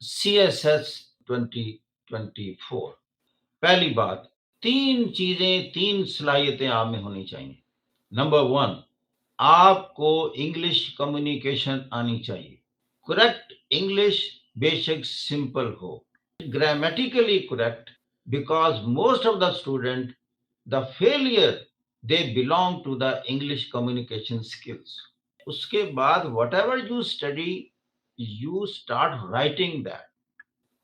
CSS 2024 پہلی بات 3 چیزیں 3 صلاحیتیں آپ میں ہونی چاہیے. نمبر 1 آپ کو انگلش کمیونیکیشن آنی چاہیے. کریکٹ انگلش بے شک simple who, grammatically correct, because most of the student the failure they belong to the English communication skills. اس کے بعد whatever you study you start writing that.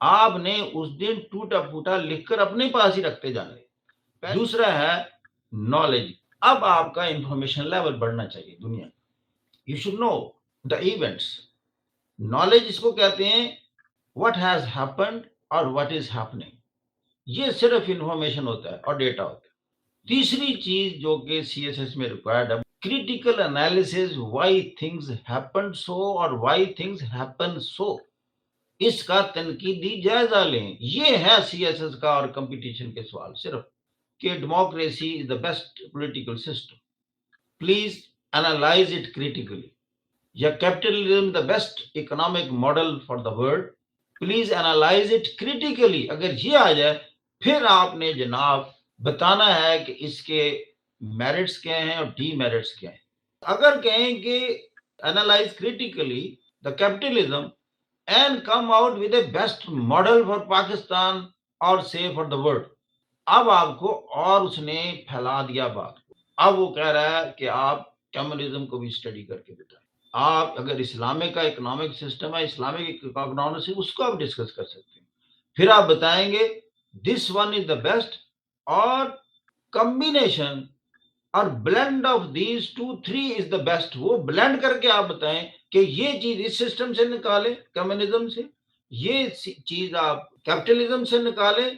آپ نے اس دن ٹوٹا پھوٹا لکھ کر اپنے پاس ہی رکھتے جانے. دوسرا ہے نالج. اب آپ کا انفارمیشن لیول بڑھنا چاہیے دنیا. You should know the events. Knowledge اس کو کہتے ہیں what has happened اور what is happening. یہ صرف انفارمیشن ہوتا ہے اور ڈیٹا ہوتا ہے. تیسری چیز جو کہ سی ایس ایس میں ریکوائرڈ ہے, critical analysis, why things happen so اور وائی تھنگز ہیپن سو. اس کا تنقیدی جائزہ لیں. یہ ہے سی ایس ایس کا اور کمپٹیشن کے سوال صرف کہ democracy is the best political system. Please analyse it critically. یا capitalism the best economic model for the world. Please analyse it critically. اگر یہ آ جائے پھر آپ نے جناب بتانا ہے کہ اس کے میرٹس کیا ہیں اور ڈی میرٹس کیا ہیں. اگر کہیں کہ analyse critically the capitalism and come out with a best model for Pakistan اور سے فار دا ورلڈ. اب آپ کو اور اس نے پھیلا دیا بات کو. اب وہ کہہ رہا ہے کہ آپ کمیونزم کو بھی اسٹڈی کر کے بتائیں. آپ اگر اسلامک کا اکنامک سسٹم ہے, اسلامک اکنامک سے اس کو آپ ڈسکس کر سکتے ہیں. پھر آپ بتائیں گے this one is the best, اور کمبینیشن اور blend of these 2-3 is the best. وہ بلینڈ کر کے آپ بتائیں کہ یہ چیز اس سسٹم سے نکالیں کمیونزم سے, یہ چیز آپ کیپٹلزم سے نکالیں,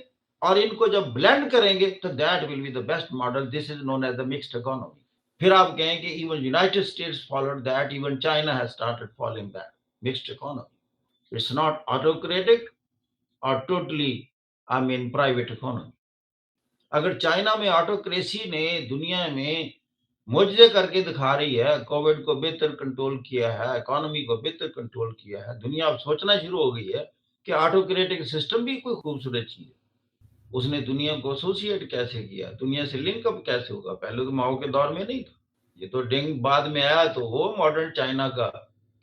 اور ان کو جب بلینڈ کریں گے تو that will be the best model. This is known as the mixed economy. پھر آپ کہیں کہ even United States followed that, even China has started following that mixed economy. It's not autocratic اور ٹوٹلی پرائیویٹ اکانومی. اگر China میں autocracy نے دنیا میں معجزے کر کے دکھا رہی ہے, کووڈ کو بہتر کنٹرول کیا ہے, اکانومی کو بہتر کنٹرول کیا ہے, دنیا اب سوچنا شروع ہو گئی ہے کہ آٹوکریٹک سسٹم بھی کوئی خوبصورت چیز ہے. اس نے دنیا کو ایسوسیٹ کیسے کیا, دنیا سے لنک اپ کیسے ہوگا. پہلے تو ماؤ کے دور میں نہیں تھا. یہ تو ڈنگ بعد میں آیا, تو وہ ماڈرن چائنا کا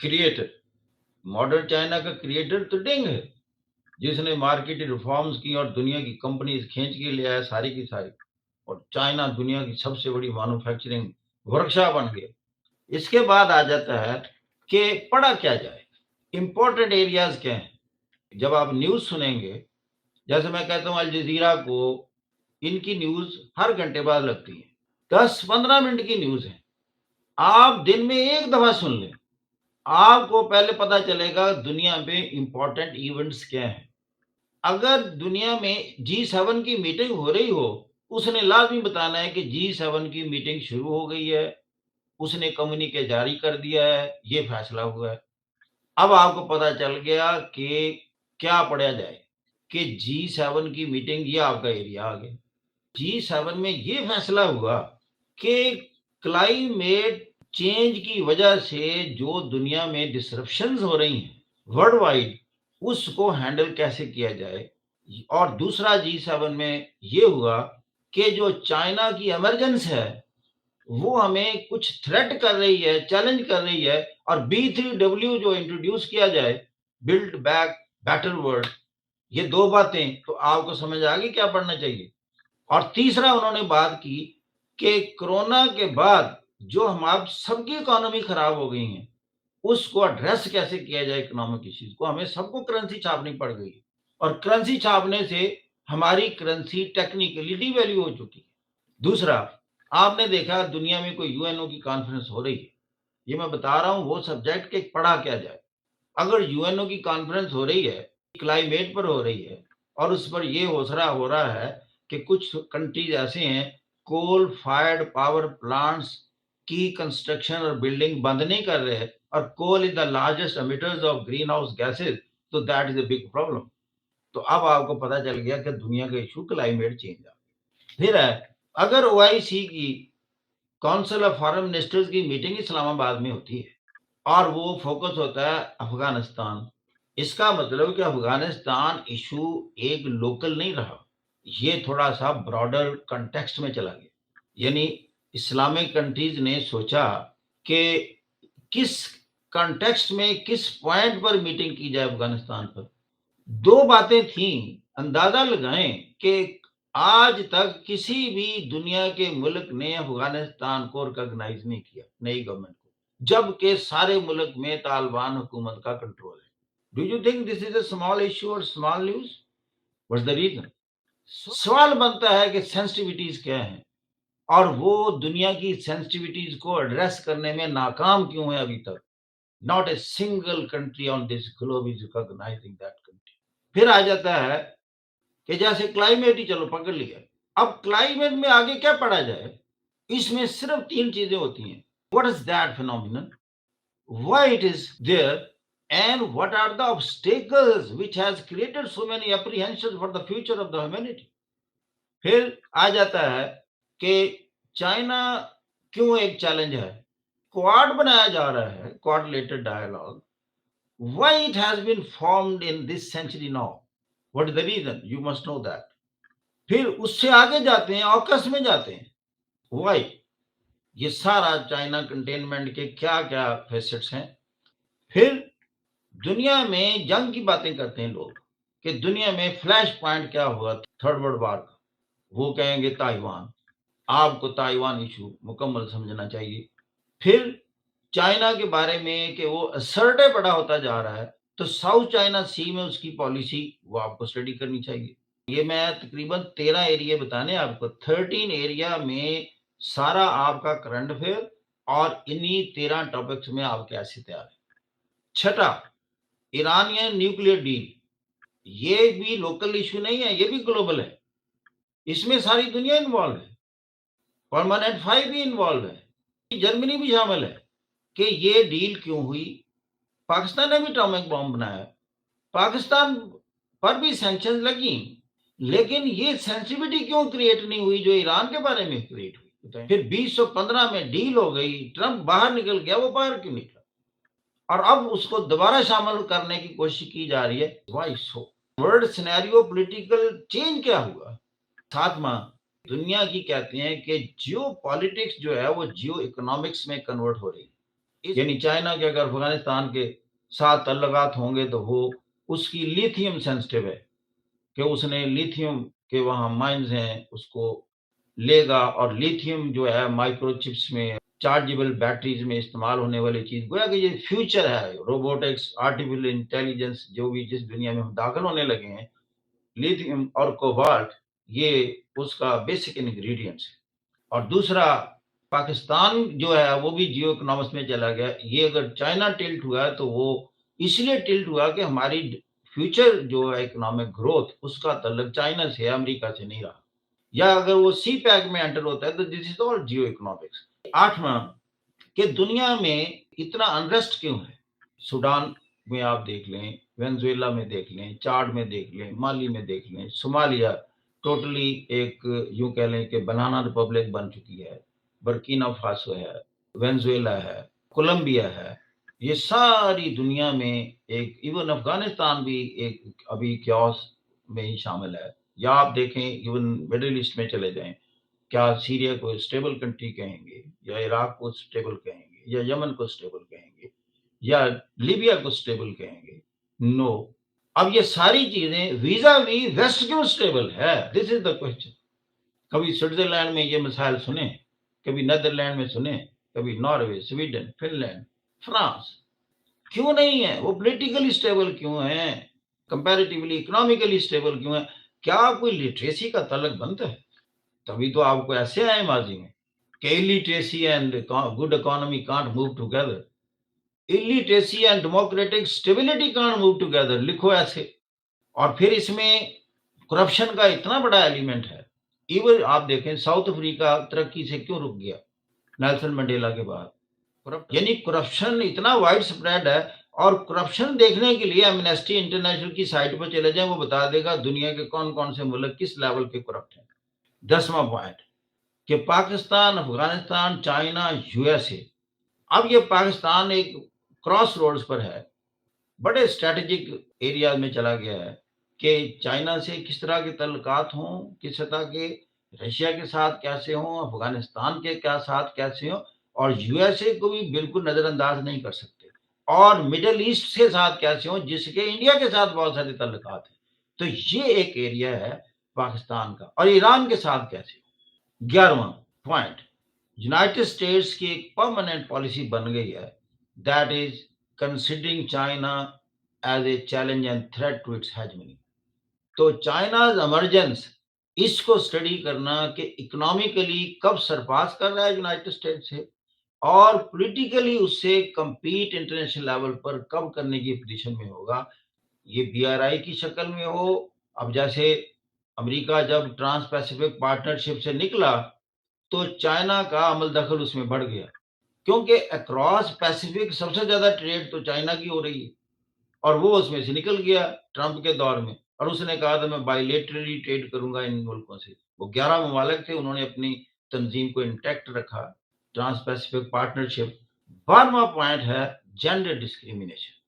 کریٹر. ماڈرن چائنا کا کریٹر تو ڈنگ ہے, جس نے مارکیٹ ریفارمز کی اور دنیا کی کمپنیز کھینچ کے لے آیا ساری کی ساری, اور چائنا دنیا کی سب سے بڑی مینوفیکچرنگ ورکشاپ بن گیا. اس کے بعد آ جاتا ہے کہ پڑھا کیا جائے, امپورٹنٹ ایریاز کیا ہیں. جب آپ نیوز سنیں گے, جیسے میں کہتا ہوں الجزیرہ کو, ان کی نیوز ہر گھنٹے بعد لگتی ہے, 10-15 منٹ کی نیوز ہے. آپ دن میں ایک دفعہ سن لیں, آپ کو پہلے پتا چلے گا دنیا میں امپورٹنٹ ایونٹس کیا ہیں. اگر دنیا میں G7 کی میٹنگ ہو رہی ہو, اس نے لازمی بتانا ہے کہ G7 کی میٹنگ شروع ہو گئی ہے, اس نے کمیونیکے جاری کر دیا ہے, یہ فیصلہ ہوا ہے. اب آپ کو پتا چل گیا کہ کیا پڑھا جائے کہ G7 کی میٹنگ, یہ آپ کا ایریا آ گیا. G7 میں یہ فیصلہ ہوا کہ کلائمیٹ چینج کی وجہ سے جو دنیا میں ڈسرپشنز ہو رہی ہیں ورلڈ وائڈ, اس کو ہینڈل کیسے کیا جائے. اور دوسرا G7 میں یہ ہوا کہ جو چائنا کی ایمرجنس ہے وہ ہمیں کچھ تھریٹ کر رہی ہے, چیلنج کر رہی ہے, اور B3W جو انٹروڈیوس کیا جائے, بلڈ بیک بیٹر ورلڈ. یہ 2 باتیں تو آپ کو سمجھ آ گئی کیا پڑھنا چاہیے. اور تیسرا انہوں نے بات کی کہ کرونا کے بعد جو ہم آپ سب کی اکانومی خراب ہو گئی ہیں, اس کو ایڈریس کیسے کیا جائے. اکنامک ایشوز کو ہمیں سب کو کرنسی چھاپنی پڑ گئی, اور کرنسی چھاپنے سے ہماری کرنسی ٹیکنیکلی ڈی ویلیو ہو چکی ہے. دوسرا, آپ نے دیکھا دنیا میں کوئی UNO کی کانفرنس ہو رہی ہے, یہ میں بتا رہا ہوں وہ سبجیکٹ کہ پڑھا کیا جائے. اگر UNO کی کانفرنس ہو رہی ہے, کلائمیٹ پر ہو رہی ہے, اور اس پر یہ حوصلہ ہو رہا ہے کہ کچھ کنٹریز ایسے ہیں کول فائرڈ پاور پلانٹس کی کنسٹرکشن اور بلڈنگ بند نہیں کر رہے, اور coal is the largest emitters of greenhouse gases, تو that is a big problem. تو اب آپ کو پتا چل گیا کہ دنیا کا ایشو کلائمیٹ چینج آ گیا. پھر ہے, اگر OIC کی کونسل آف فارن منسٹرز کی میٹنگ اسلام آباد میں ہوتی ہے, اور وہ فوکس ہوتا ہے افغانستان, اس کا مطلب کہ افغانستان ایشو ایک لوکل نہیں رہا، یہ تھوڑا سا براڈر کنٹیکسٹ میں چلا گیا. یعنی اسلامک کنٹریز نے سوچا کہ کس کنٹیکسٹ میں کس پوائنٹ پر میٹنگ کی جائے افغانستان پر. دو باتیں تھیں، اندازہ لگائیں کہ آج تک کسی بھی دنیا کے ملک نے افغانستان کو ریکگنائز نہیں کیا، نئی گورنمنٹ کو، جبکہ سارے ملک میں طالبان حکومت کا کنٹرول ہے. Do you think this is a small issue اور small news? What's the reason? سوال بنتا ہے کہ سینسٹیوٹیز کیا ہیں اور وہ دنیا کی سینسٹیوٹیز کو ایڈریس کرنے میں ناکام کیوں ہے ابھی تک. Not a single country on this globe is recognising that country. پھر آ جاتا ہے کہ جیسے کلائمیٹ ہی چلو پکڑ لیا، اب کلائمیٹ میں آگے کیا پڑھا جائے؟ اس میں صرف تین چیزیں ہوتی ہیں. What is that phenomenon? why it is there, and what are the obstacles which has created so many apprehensions for the future of the humanity. پھر آ جاتا ہے کہ چائنا کیوں ایک چیلنج ہے. کوارڈ بنایا جا رہا ہے، کوارڈلیٹڈ dialogue. why it has been formed in this century now? what is the reason? you must know that. پھر اس سے آگے جاتے ہیں، آکس میں جاتے ہیں. why؟ یہ سارا چائنا کنٹینمنٹ کے کیا کیا فیسٹس ہیں. پھر دنیا میں جنگ کی باتیں کرتے ہیں لوگ کہ دنیا میں فلیش پوائنٹ کیا ہوگا تھرڈ ورلڈ وار کا. وہ کہیں گے تائیوان. آپ کو تائیوان ایشو مکمل سمجھنا چاہیے. پھر چائنا کے بارے میں کہ وہ اسرٹے بڑا ہوتا جا رہا ہے، تو ساؤتھ چائنا سی میں اس کی پالیسی وہ آپ کو اسٹڈی کرنی چاہیے. یہ میں تقریباً 13 ایریا بتانے آپ کو. 13 ایریا میں سارا آپ کا کرنٹ افیئر اور انہی 13 ٹاپکس میں آپ کیسے تیار ہیں. چھٹا، ایرانین نیوکلیر ڈیل. یہ بھی لوکل ایشو نہیں ہے، یہ بھی گلوبل ہے. اس میں ساری دنیا انوالو ہے. پرماننٹ 5 بھی انوالو ہے، جرمنی بھی شامل ہے. کہ یہ ڈیل کیوں ہوئی؟ پاکستان نے بھی اٹامک بم بنایا، پاکستان پر بھی سینکشن لگی، لیکن یہ سینسٹیوٹی کیوں کریٹ نہیں ہوئی جو ایران کے بارے میں کریٹ ہوئی؟ پھر 2015 میں ڈیل ہو گئی، ٹرمپ باہر نکل گیا، وہ باہر کیوں نکلا؟ اور اب اس کو دوبارہ شامل کرنے کی کوشش کی جا رہی ہے. وائی سو؟ ورلڈ سینیریو پولیٹیکل چینج کیا ہوا؟ ساتواں، دنیا کی کہتے ہیں کہ جیو پالیٹکس جو ہے وہ جیو اکنامکس میں کنورٹ ہو رہی ہے. یعنی چائنا کے اگر افغانستان کے ساتھ تعلقات ہوں گے تو وہ اس کی لیتھیم سینسٹیو ہے کہ اس نے لیتھیم کے وہاں مائنز ہیں اس کو لے گا، اور لیتھیم جو ہے مائکرو چپس میں چارجیبل بیٹریز میں استعمال ہونے والی چیز. گویا کہ یہ فیوچر ہے. روبوٹکس، آرٹیفیشل انٹیلیجنس جو بھی جس دنیا میں ہم داخل ہونے لگے ہیں، لیتھیم اور کوبالٹ یہ اس کا بیسک انگریڈینٹس ہے. اور دوسرا، پاکستان جو ہے وہ بھی جیو اکنامکس میں چلا گیا. یہ اگر چائنا ٹلٹ ہوا ہے تو وہ اس لیے ٹلٹ ہوا کہ ہماری فیوچر جو ہے اکنامک گروتھ اس کا تعلق چائنا سے، امریکہ سے نہیں رہا. یا اگر وہ سی پیک میں انٹر ہوتا ہے تو دس از آل جیو اکنامکس. آٹھواں، کہ دنیا میں اتنا انریسٹ کیوں ہے؟ سوڈان میں آپ دیکھ لیں، وینزویلا میں دیکھ لیں، چاڈ میں دیکھ لیں، مالی میں دیکھ لیں، صومالیہ ٹوٹلی ایک یوں کہہ لیں کہ بنانا ریپبلک بن چکی ہے، برکینا فاسو ہے، وینزویلا ہے، کولمبیا ہے. یہ ساری دنیا میں ایک، ایون افغانستان بھی ایک ابھی کیوس میں ہی شامل ہے. یا آپ دیکھیں ایون مڈل ایسٹ میں چلے جائیں، کیا سیریا کو اسٹیبل کنٹری کہیں گے، یا عراق کو اسٹیبل کہیں گے، یا یمن کو اسٹیبل کہیں گے، یا لیبیا کو اسٹیبل کہیں گے؟ نو. اب یہ ساری چیزیں ویزا وی ویسٹ کیوں اسٹیبل ہے؟ دس از دا کوشچن. کبھی سوئٹزرلینڈ میں یہ مسائل سنیں، کبھی نیدرلینڈ میں سنیں، کبھی Norway, Sweden, Finland, France. کیوں نہیں ہے وہ پولیٹیکلی اسٹیبل کیوں ہیں، کمپیریٹیولی اکنامیکلی اسٹیبل کیوں ہیں؟ کیا کوئی لٹریسی کا تعلق بنتا ہے؟ تبھی تو آپ کو ایسے آئے ماضی میں کہ illiteracy and good economy can't move together. illiteracy and democratic stability can't move together. لکھو ایسے. اور پھر اس میں کرپشن کا اتنا بڑا ایلیمنٹ ہے. ایون آپ دیکھیں ساؤتھ افریقہ ترقی سے کیوں رک گیا نیلسن منڈیلا کے بعد؟ یعنی کرپشن اتنا وائڈ سپریڈ ہے. اور کرپشن دیکھنے کے لیے ایمنیسٹی انٹرنیشنل کی سائٹ پر چلے جائیں، وہ بتا دے گا دنیا کے کون کون سے ملک کس لیول کے کرپٹ ہیں. 10واں پوائنٹ کہ Pakistan, Afghanistan, China, U S A. اب یہ پاکستان ایک کراس روڈز پر ہے. بڑے اسٹریٹجک ایریاز میں چلا گیا ہے کہ چائنا سے کس طرح کے تعلقات ہوں، کس سطح کے، رشیا کے ساتھ کیسے ہوں، افغانستان کے کیا ساتھ کیسے ہوں، اور یو ایس اے کو بھی بالکل نظر انداز نہیں کر سکتے، اور مڈل ایسٹ کے ساتھ کیسے ہوں جس کے انڈیا کے ساتھ بہت سارے تعلقات ہیں۔ تو یہ ایک ایریا ہے پاکستان کا، اور ایران کے ساتھ کیسے ہوں۔ 11واں پوائنٹ، یونائٹڈ اسٹیٹس کی ایک پرماننٹ پالیسی بن گئی ہے، that is considering China as a challenge and threat to its hegemony. تو چائناز ایمرجنس، اس کو اسٹڈی کرنا کہ اکنامیکلی کب سرپاس کر رہا ہے یونائٹڈ اسٹیٹ سے، اور پولیٹیکلی اس سے کمپیٹ انٹرنیشنل لیول پر کب کرنے کی پوزیشن میں ہوگا، یہ بی آر آئی کی شکل میں ہو۔ اب جیسے امریکہ جب ٹرانس پیسیفک پارٹنرشپ سے نکلا تو چائنا کا عمل دخل اس میں بڑھ گیا، کیونکہ اکراس پیسیفک سب سے زیادہ ٹریڈ تو چائنا کی ہو رہی ہے، اور وہ اس میں سے نکل گیا ٹرمپ کے دور میں، اور اس نے کہا تھا میں بائیلیٹرلی ٹریڈ کروں گا ان ملکوں سے۔ وہ 11 ممالک تھے، انہوں نے اپنی تنظیم کو انٹیکٹ رکھا، ٹرانس پیسیفک پارٹنرشپ۔ 12واں پوائنٹ ہے جینڈر ڈسکریمنیشن،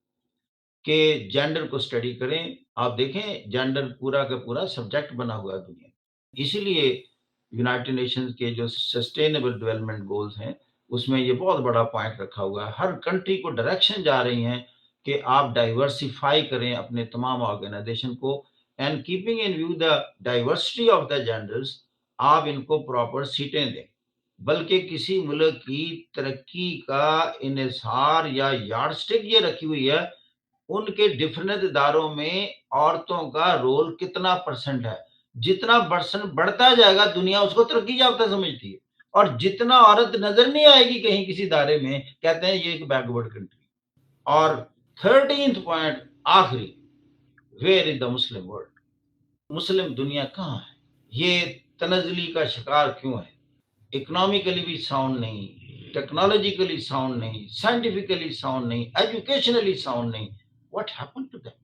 کہ جینڈر کو اسٹڈی کریں۔ آپ دیکھیں جینڈر پورا کا پورا سبجیکٹ بنا ہوا ہے دنیا، اسی لیے یونائٹڈ نیشنز کے جو سسٹینیبل ڈیولپمنٹ گولز ہیں اس میں یہ بہت بڑا پوائنٹ رکھا ہوا ہے۔ ہر کنٹری کو ڈائریکشن جا رہی ہیں کہ آپ ڈائیورسیفائی کریں اپنے تمام آرگنائزیشن کو، and keeping in view the diversity of the genders, آپ ان کو پراپر سیٹیں دیں۔ بلکہ کسی ملک کی ترقی کا انحصار یا یارڈ سٹک یہ رکھی ہوئی ہے ان کے ڈفرینٹ اداروں میں عورتوں کا رول کتنا پرسنٹ ہے۔ جتنا پرسنٹ بڑھتا جائے گا دنیا اس کو ترقی یافتہ سمجھتی ہے، اور جتنا عورت نظر نہیں آئے گی کہیں کسی ادارے میں، کہتے ہیں یہ ایک بیکورڈ کنٹری۔ اور 13th پوائنٹ آخری، where is the Muslim world, مسلم دنیا کہاں ہے، یہ تنزلی کا شکار کیوں ہے، اکنامیکلی بھی ساؤنڈ نہیں، ٹیکنالوجیکلی ساؤنڈ نہیں، سائنٹیفکلی ساؤنڈ نہیں، ایجوکیشنلی ساؤنڈ نہیں، واٹ ہیپن ٹو دیم،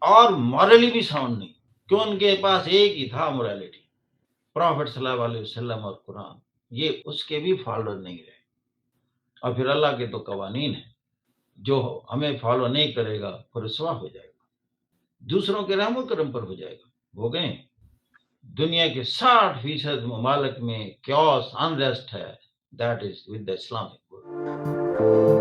اور مورلی بھی ساؤنڈ نہیں، کیوں ان کے پاس ایک ہی تھا مورالٹی، پروفٹ صلی اللہ علیہ وسلم اور قرآن، یہ اس کے بھی فالوور نہیں رہے۔ اور پھر اللہ کے تو قوانین ہیں، جو ہمیں فالو نہیں کرے گا وہ رسوا ہو جائے گا، دوسروں کے رحم و کرم پر ہو جائے گا۔ ہو گئے دنیا کے 60% ممالک میں کیوس انریسٹ ہے، that is with the Islamic world.